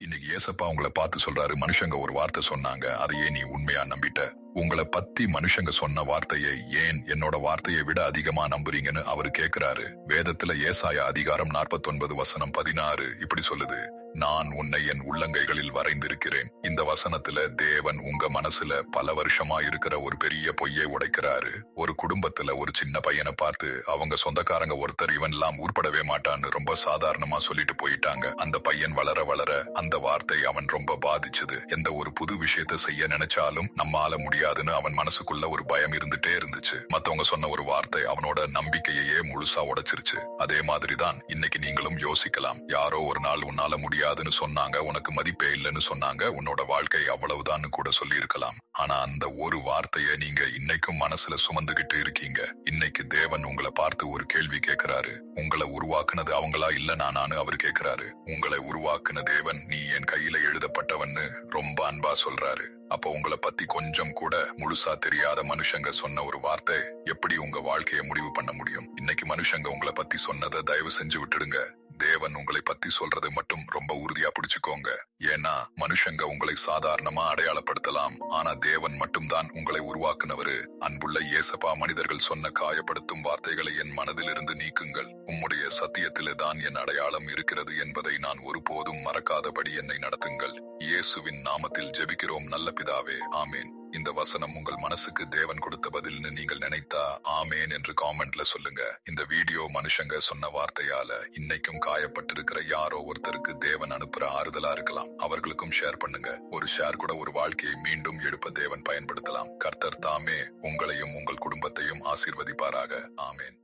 இன்னைக்கு ஏசப்பா உங்களை பார்த்து சொல்றாரு, மனுஷங்க ஒரு வார்த்தை சொன்னாங்க, அதையே நீ உண்மையா நம்பிட்ட. உங்களை பத்தி மனுஷங்க சொன்ன வார்த்தையை ஏன் என்னோட வார்த்தையை விட அதிகமா நம்புறீங்கன்னு அவரு கேக்குறாரு. வேதத்துல ஏசாயா அதிகாரம் 49 வசனம் 16 இப்படி சொல்லுது, நான் உன்னை என் உள்ளங்கைகளில் வரைந்திருக்கிறேன். இந்த வசனத்துல தேவன் உங்க மனசுல பல வருஷமா இருக்கிற ஒரு பெரிய பொய்யை உடைக்கிறாரு. ஒரு குடும்பத்துல ஒரு சின்ன பையனை பார்த்து அவங்க சொந்தக்காரங்க ஒருத்தர் இவன்லாம் உருப்படவே மாட்டான்னு ரொம்ப சாதாரணமா சொல்லிட்டு போயிட்டாங்க. அந்த பையன் வளர வளர அந்த வார்த்தை அவன் ரொம்ப பாதிச்சது. எந்த ஒரு புது விஷயத்தை செய்ய நினைச்சாலும் நம்மால முடியாதுன்னு அவன் மனசுக்குள்ள ஒரு பயம் இருந்துட்டே இருந்துச்சு. மத்தவங்க சொன்ன ஒரு வார்த்தை அவனோட நம்பிக்கையே முழுசா உடைச்சிருச்சு. அதே மாதிரிதான் இன்னைக்கு நீங்களும் யோசிக்கலாம். யாரோ ஒரு நாள் உன்னால முடியாதுன்னு சொன்னாங்க, உனக்கு மதிப்பே இல்லைன்னு சொன்னாங்க, உன்னோட வாழ்க்கை அவ்வளவுதான் கூட சொல்லி இருக்கலாம். ஆனா அந்த ஒரு வார்த்தையை நீங்க இன்னைக்கும் மனசுல சுமந்துகிட்டு இருக்கீங்க. இன்னைக்கு தேவன் உங்களை பார்த்து ஒரு கேள்வி கேட்கிறாரு. உங்களை உருவாக்குனது அவங்களா இல்ல நானான்னு அவர் கேட்கிறாரு. உங்களை உருவாக்குன தேவன் நீ என் கையில எழுதப்பட்டவன்னு ரொம்ப அன்பா சொல்றாரு. அப்ப உங்களை பத்தி கொஞ்சம் கூட முழுசா தெரியாத மனுஷங்க சொன்ன ஒரு வார்த்தை எப்படி உங்க வாழ்க்கையை முடிவு பண்ண முடியும்? இன்னைக்கு மனுஷங்க உங்களை பத்தி சொன்னதை தயவு செஞ்சு விட்டுடுங்க. தேவன் உங்களை பத்தி சொல்றது மட்டும் ரொம்ப உறுதியா பிடிச்சுக்கோங்க. ஏன்னா மனுஷங்க உங்களை சாதாரணமா அடையாளப்படுத்தலாம், ஆனா தேவன் மட்டும்தான் உங்களை உருவாக்குனவரு. அன்புள்ள இயேசப்பா, மனிதர்கள் சொன்ன காயப்படுத்தும் வார்த்தைகளை என் மனதிலிருந்து நீக்குங்கள். உம்முடைய சத்தியத்திலே தான் என் அடையாளம் இருக்கிறது என்பதை நான் ஒருபோதும் மறக்காதபடி என்னை நடத்துங்கள். இயேசுவின் நாமத்தில் ஜெபிக்கிறோம் நல்ல பிதாவே, ஆமேன். இந்த வசனம் உங்கள் மனசுக்கு தேவன் கொடுத்த பதில்னு நீங்கள் நினைத்தா ஆமேன் என்று காமெண்ட்ல சொல்லுங்க. இந்த வீடியோ மனுஷங்க சொன்ன வார்த்தையால இன்னைக்கும் காயப்பட்டிருக்கிற யாரோ ஒருத்தருக்கு தேவன் அனுப்புற ஆறுதலா இருக்கலாம். அவர்களுக்கும் ஷேர் பண்ணுங்க. ஒரு ஷேர் கூட ஒரு வாழ்க்கையை மீண்டும் எழுப்ப தேவன் பயன்படுத்தலாம். கர்த்தர் தாமே உங்களையும் உங்கள் குடும்பத்தையும் ஆசீர்வதிப்பாராக. ஆமேன்.